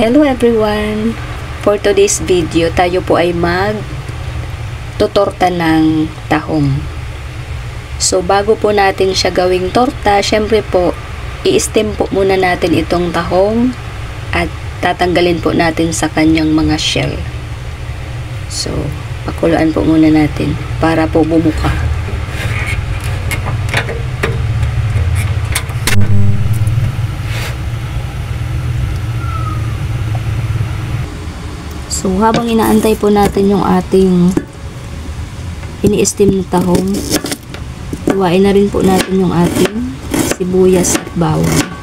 Hello everyone! For today's video, tayo po ay tutorta ng tahong. So, bago po natin siya gawing torta, syempre po, i-steam po muna natin itong tahong at tatanggalin po natin sa kanyang mga shell. So, pakuluan po muna natin para po bumuka. So, habang inaantay po natin yung ating ini-steam na tahong, iwain na rin po natin yung ating sibuyas at bawang.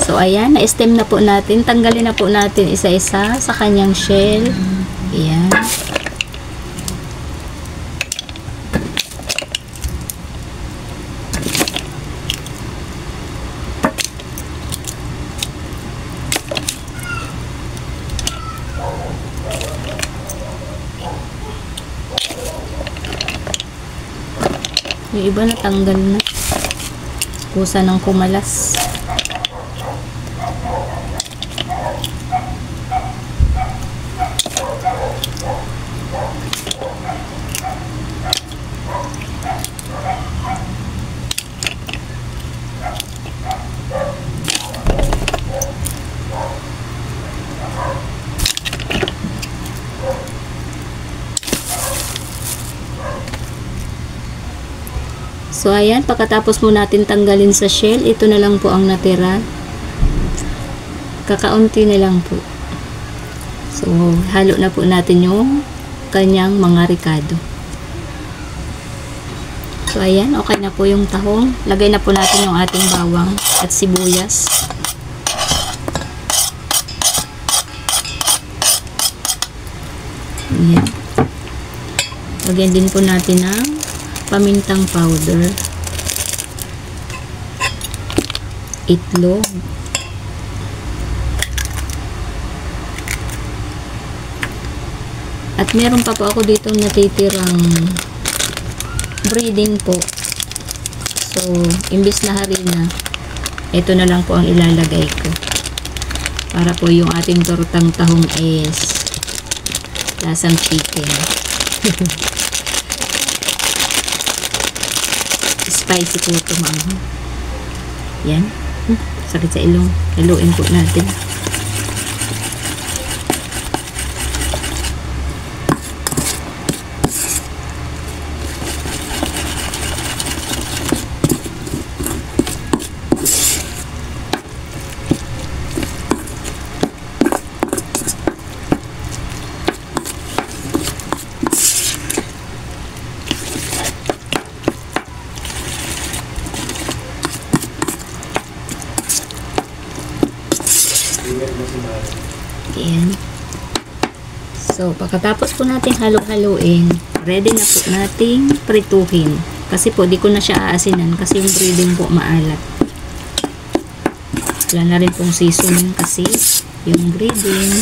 So, ayan, na-steam na po natin. Tanggalin na po natin isa-isa sa kanyang shell. Ayan. Yung iba natanggal na. Kusa ng kumalas. So, ayan, pagkatapos mo natin tanggalin sa shell, ito na lang po ang natira. Kakaunti na lang po. So, halo na po natin yung kanyang mga ricado. So, ayan, okay na po yung tahong. Lagay na po natin yung ating bawang at sibuyas. Ayan. Lagyan din po natin ng pamintang powder, itlog, at meron pa po ako dito natitirang breading po. So, imbis na harina, ito na lang po ang ilalagay ko para po yung ating tortang tahong is lasang chicken. Spicy po ito, ma'am. Yan. Sakit sa ilong. Haluin po natin. Ayan. So, pagkatapos po natin halo-haloin, ready na po nating prituhin. Kasi po, di ko na siya aasinan kasi yung breading po maalat. Wala na rin pong seasoning kasi yung breading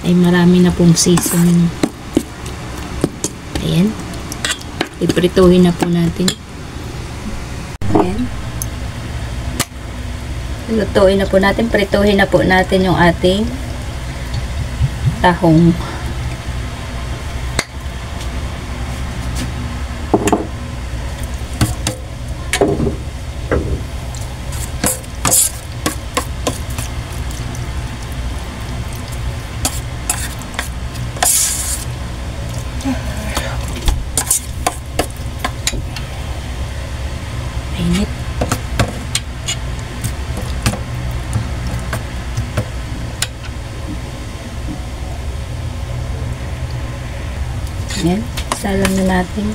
ay marami na pong seasoning. Ayan. Iprituhin na po natin. Ayan. Lutuin na po natin, prituhin na po natin yung ating tahong. Yan, salang na natin.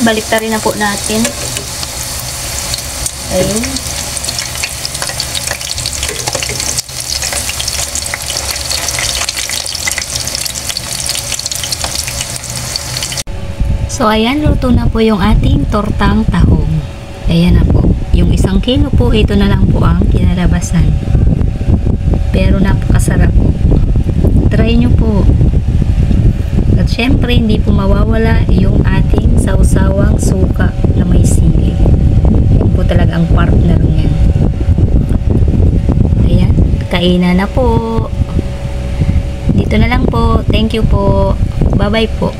Baliktarin na po natin. Ayun. So, ayan, luto na po yung ating tortang tahong. Ayan na po. Yung 1 kilo po, ito na lang po ang kinalabasan. Pero napakasarap po. Try nyo po. At syempre, hindi po mawawala yung ating sawsawang suka na may sili. Yan po talaga ang partner niyan. Ayan, kainan na po. Dito na lang po. Thank you po. Bye-bye po.